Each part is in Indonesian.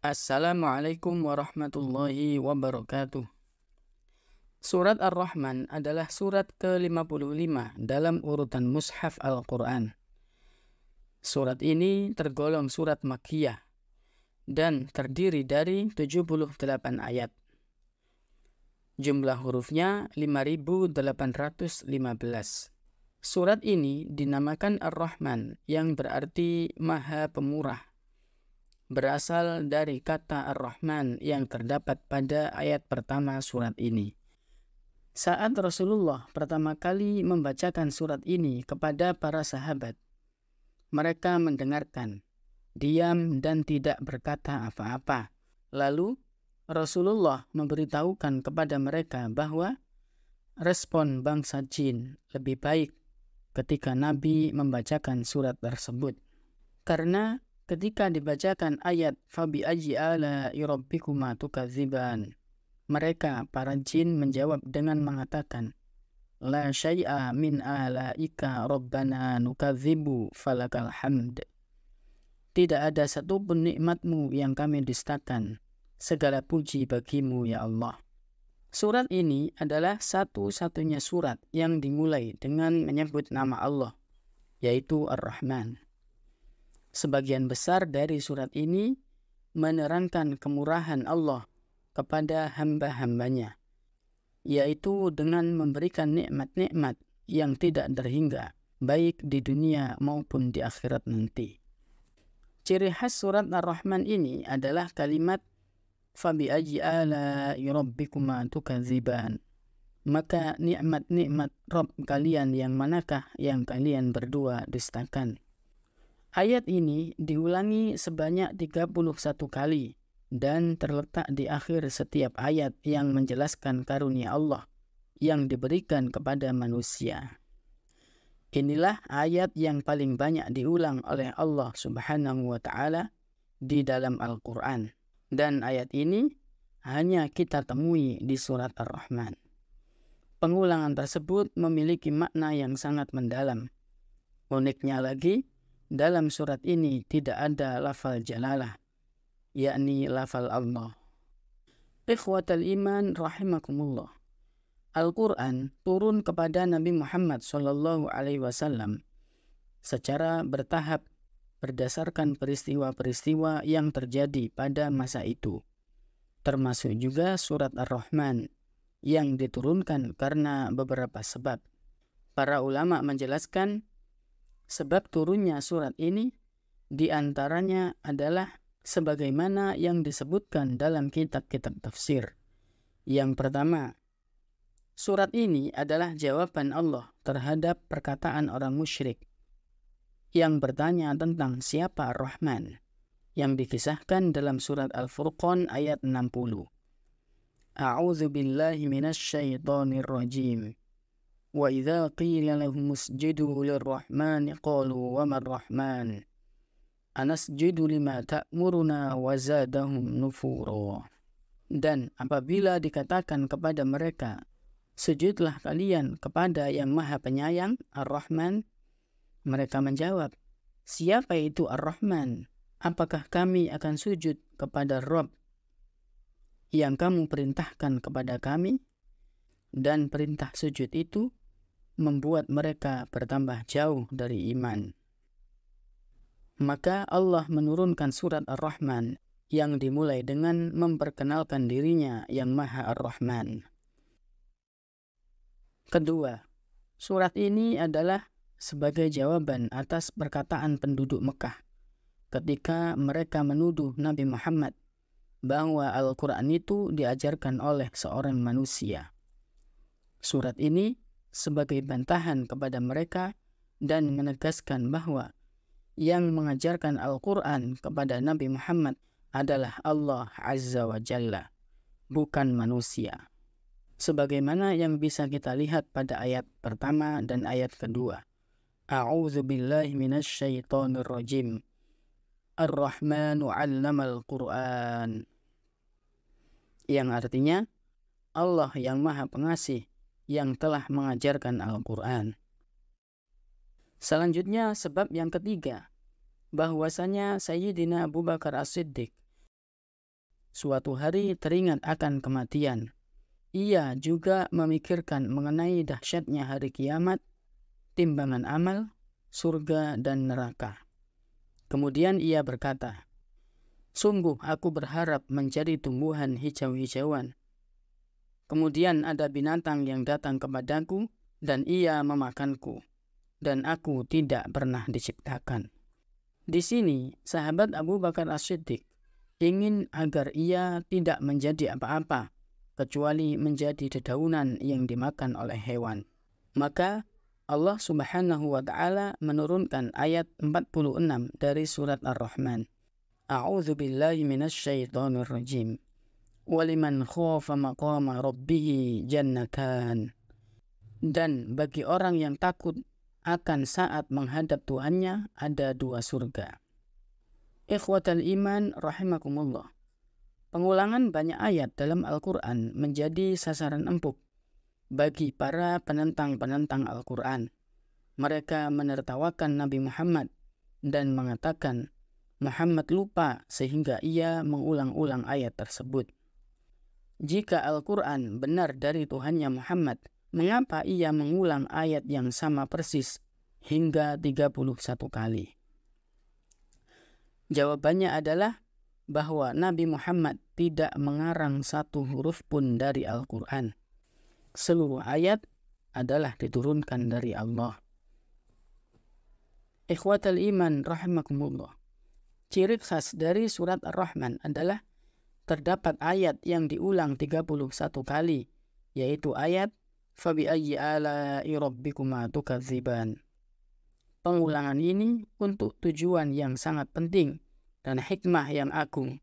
Assalamualaikum warahmatullahi wabarakatuh. Surat Ar-Rahman adalah surat ke-55 dalam urutan Mushaf Al-Quran. Surat ini tergolong surat Makkiyah dan terdiri dari 78 ayat. Jumlah hurufnya 5.815. Surat ini dinamakan Ar-Rahman yang berarti Maha Pemurah. Berasal dari kata Ar-Rahman yang terdapat pada ayat pertama surat ini. Saat Rasulullah pertama kali membacakan surat ini kepada para sahabat, mereka mendengarkan, diam dan tidak berkata apa-apa. Lalu Rasulullah memberitahukan kepada mereka bahwa respon bangsa jin lebih baik ketika Nabi membacakan surat tersebut. Karena ketika dibacakan ayat fabi ayyi ala'i rabbikuma tukadziban, mereka para jin menjawab dengan mengatakan, la syai'a min alaika rabbana nukadzibu falakal hamd. Tidak ada satupun nikmatmu yang kami dustakan, segala puji bagimu ya Allah. Surat ini adalah satu-satunya surat yang dimulai dengan menyebut nama Allah, yaitu Ar-Rahman. Sebagian besar dari surat ini menerangkan kemurahan Allah kepada hamba-hambanya, yaitu dengan memberikan nikmat-nikmat yang tidak terhingga, baik di dunia maupun di akhirat nanti. Ciri khas surat Ar-Rahman ini adalah kalimat fabi ayyi ala'i rabbikuma tukadziban. Maka nikmat-nikmat Rabb kalian yang manakah yang kalian berdua dustakan? Ayat ini diulangi sebanyak 31 kali dan terletak di akhir setiap ayat yang menjelaskan karunia Allah yang diberikan kepada manusia. Inilah ayat yang paling banyak diulang oleh Allah Subhanahu wa Ta'ala di dalam Al-Quran. Dan ayat ini hanya kita temui di surat Ar-Rahman. Pengulangan tersebut memiliki makna yang sangat mendalam. Uniknya lagi, dalam surat ini tidak ada lafal jalalah, yakni lafal Allah. Ikhwatal iman rahimakumullah. Al-Quran turun kepada Nabi Muhammad SAW secara bertahap berdasarkan peristiwa-peristiwa yang terjadi pada masa itu, termasuk juga surat Ar-Rahman yang diturunkan karena beberapa sebab. Para ulama menjelaskan sebab turunnya surat ini diantaranya adalah sebagaimana yang disebutkan dalam kitab-kitab tafsir. Yang pertama, surat ini adalah jawaban Allah terhadap perkataan orang musyrik yang bertanya tentang siapa Ar-Rahman, yang dikisahkan dalam surat Al-Furqan ayat 60. A'udzu billahi minasy syaithanir rajim. Wa idza qila lahum usjudu lir-rahmani qalu wa mar-rahman. Anasjudu lima ta'muruna wa zadahum nufura. Dan apabila dikatakan kepada mereka, sujudlah kalian kepada yang Maha Penyayang, Ar-Rahman, mereka menjawab, siapa itu Ar-Rahman? Apakah kami akan sujud kepada Rabb yang kamu perintahkan kepada kami? Dan perintah sujud itu membuat mereka bertambah jauh dari iman. Maka Allah menurunkan surat Ar-Rahman yang dimulai dengan memperkenalkan dirinya yang Maha Ar-Rahman. Kedua, surat ini adalah sebagai jawaban atas perkataan penduduk Mekah ketika mereka menuduh Nabi Muhammad bahwa Al-Quran itu diajarkan oleh seorang manusia. Surat ini sebagai bantahan kepada mereka dan menegaskan bahwa yang mengajarkan Al-Quran kepada Nabi Muhammad adalah Allah Azza wa Jalla, bukan manusia. Sebagaimana yang bisa kita lihat pada ayat pertama dan ayat kedua. A'udzu billahi minasy syaithanir rajim. Ar-Rahmanu 'allamal Qur'an. Yang artinya Allah yang Maha Pengasih yang telah mengajarkan Al-Quran. Selanjutnya sebab yang ketiga, bahwasanya Sayyidina Abu Bakar As-Siddiq suatu hari teringat akan kematian. Ia juga memikirkan mengenai dahsyatnya hari kiamat, timbangan amal, surga dan neraka. Kemudian ia berkata, "Sungguh aku berharap menjadi tumbuhan hijau-hijauan. Kemudian ada binatang yang datang kepadaku dan ia memakanku, dan aku tidak pernah diciptakan." Di sini, sahabat Abu Bakar As-Siddiq ingin agar ia tidak menjadi apa-apa kecuali menjadi dedaunan yang dimakan oleh hewan. Maka Allah Subhanahu wa Ta'ala menurunkan ayat 46 dari surat Ar-Rahman. A'udzu billahi minasyaitonir rajim. Waliman khafa maqama rabbih jannatan. Dan bagi orang yang takut akan saat menghadap Tuhannya ada 2 surga. Ikhwatal iman rahimakumullah. Pengulangan banyak ayat dalam Al-Quran menjadi sasaran empuk bagi para penentang-penentang Al-Quran. Mereka menertawakan Nabi Muhammad dan mengatakan Muhammad lupa sehingga ia mengulang-ulang ayat tersebut. Jika Al-Quran benar dari Tuhannya Muhammad, mengapa ia mengulang ayat yang sama persis hingga 31 kali? Jawabannya adalah bahwa Nabi Muhammad tidak mengarang satu huruf pun dari Al-Quran. Seluruh ayat adalah diturunkan dari Allah. Ikhwatal iman rahimakumullah. Ciri khas dari surat Ar-Rahman adalah terdapat ayat yang diulang 31 kali, yaitu ayat Fabi'ayyi ala'i rabbikuma tukadziban. Pengulangan ini untuk tujuan yang sangat penting dan hikmah yang agung,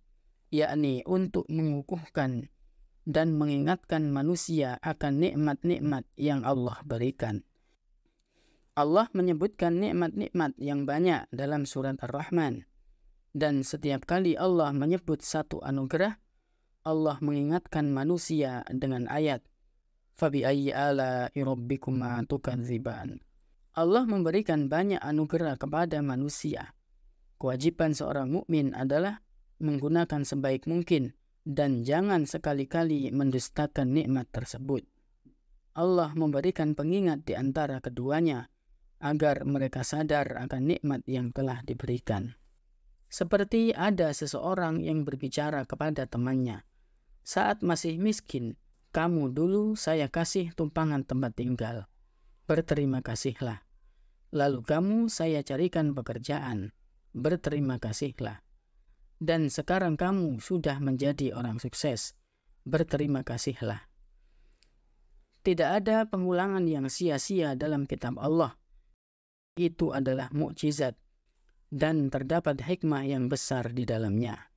yakni untuk mengukuhkan dan mengingatkan manusia akan nikmat-nikmat yang Allah berikan. Allah menyebutkan nikmat-nikmat yang banyak dalam surat Ar-Rahman, dan setiap kali Allah menyebut satu anugerah, Allah mengingatkan manusia dengan ayat Fabi'ayyi ala'i rabbikuma tukadziban. Allah memberikan banyak anugerah kepada manusia. Kewajiban seorang mukmin adalah menggunakan sebaik mungkin dan jangan sekali-kali mendustakan nikmat tersebut. Allah memberikan pengingat di antara keduanya agar mereka sadar akan nikmat yang telah diberikan. Seperti ada seseorang yang berbicara kepada temannya, "Saat masih miskin, kamu dulu saya kasih tumpangan tempat tinggal. Berterima kasihlah. Lalu kamu saya carikan pekerjaan. Berterima kasihlah. Dan sekarang kamu sudah menjadi orang sukses. Berterima kasihlah." Tidak ada pengulangan yang sia-sia dalam kitab Allah. Itu adalah mukjizat dan terdapat hikmah yang besar di dalamnya.